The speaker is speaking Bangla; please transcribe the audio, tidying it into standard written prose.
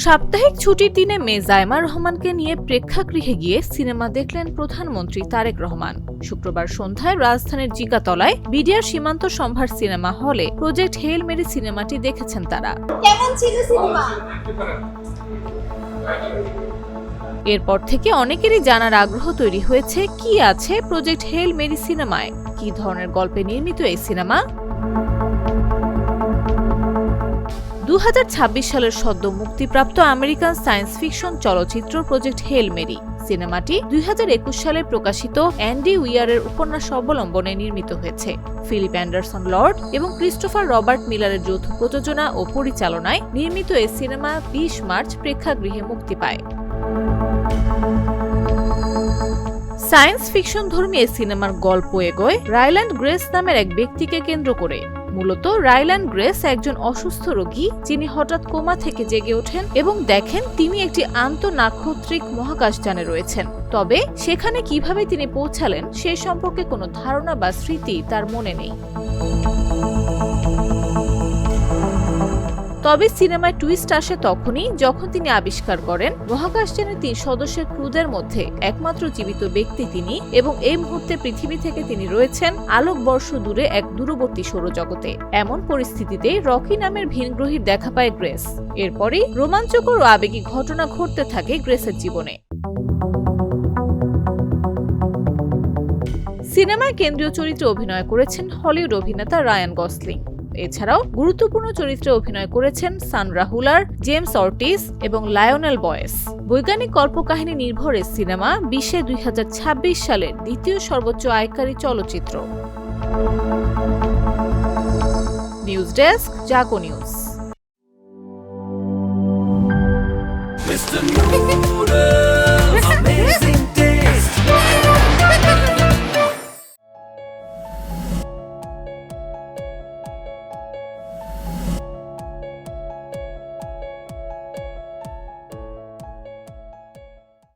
সাপ্তাহিক ছুটির দিনে মেয়ে জাইমা রহমানকে নিয়ে প্রেক্ষাগৃহে গিয়ে সিনেমা দেখলেন প্রধানমন্ত্রী তারেক রহমান। শুক্রবার সন্ধ্যায় রাজধানীর জিকাতলায় বিডিআর সীমান্ত সম্ভার সিনেমা হলে প্রজেক্ট হেল মেরি সিনেমাটি দেখেছেন তারা। কেমন ছিল সিনেমা? এরপর থেকে অনেকেরই জানার আগ্রহ তৈরি হয়েছে কি আছে প্রজেক্ট হেল মেরি সিনেমায়, কি ধরনের গল্পে নির্মিত এই সিনেমা। 2026 সালের সদ্য মুক্তিপ্রাপ্ত আমেরিকান সায়েন্স ফিকশন চলচ্চিত্র প্রজেক্ট হেল মেরি সিনেমাটি 2021 সালে প্রকাশিত অ্যান্ডি উইয়ারের উপন্যাস অবলম্বনে নির্মিত হয়েছে। ফিলিপ অ্যান্ডারসন লর্ড এবং ক্রিস্টোফার রবার্ট মিলারের যৌথ প্রযোজনা ও পরিচালনায় নির্মিত এই সিনেমা 20 মার্চ প্রেক্ষাগৃহে মুক্তি পায়। সায়েন্স ফিকশন ধর্মী এই সিনেমার গল্প এগোয় রাইল্যান্ড গ্রেস নামের এক ব্যক্তিকে কেন্দ্র করে। মূলত রাইল্যান্ড গ্রেস একজন অসুস্থ রোগী, যিনি হঠাৎ কোমা থেকে জেগে ওঠেন এবং দেখেন তিনি একটি আন্তঃনাক্ষত্রিক মহাকাশযানে রয়েছেন। তবে সেখানে কিভাবে তিনি পৌঁছালেন সে সম্পর্কে কোনো ধারণা বা স্মৃতি তার মনে নেই। তবে সিনেমায় টুইস্ট আসে তখনই যখন তিনি আবিষ্কার করেন মহাকাশযানের 3 সদস্যের ক্রুদের মধ্যে একমাত্র জীবিত ব্যক্তি তিনি, এবং এই মুহূর্তে পৃথিবী থেকে তিনি রয়েছেন আলোকবর্ষ দূরে এক দূরবর্তী সৌরজগতে। এমন পরিস্থিতিতে রকি নামের ভিনগ্রহীর দেখা পায় গ্রেস। এরপরই রোমাঞ্চকর ও আবেগী ঘটনা ঘটতে থাকে গ্রেসের জীবনে। সিনেমায় কেন্দ্রীয় চরিত্রে অভিনয় করেছেন হলিউড অভিনেতা রায়ান গসলিং। এছাড়াও গুরুত্বপূর্ণ চরিত্রে অভিনয় করেছেন সানরা হুলার, জেমস অর্টিস এবং লায়নেল বয়েস। বৈজ্ঞানিক কল্পকাহিনী নির্ভর এই সিনেমা বিশ্বে 2026 সালের দ্বিতীয় সর্বোচ্চ আয়কারী চলচ্চিত্র। নিউজ ডেস্ক, জাগো নিউজ।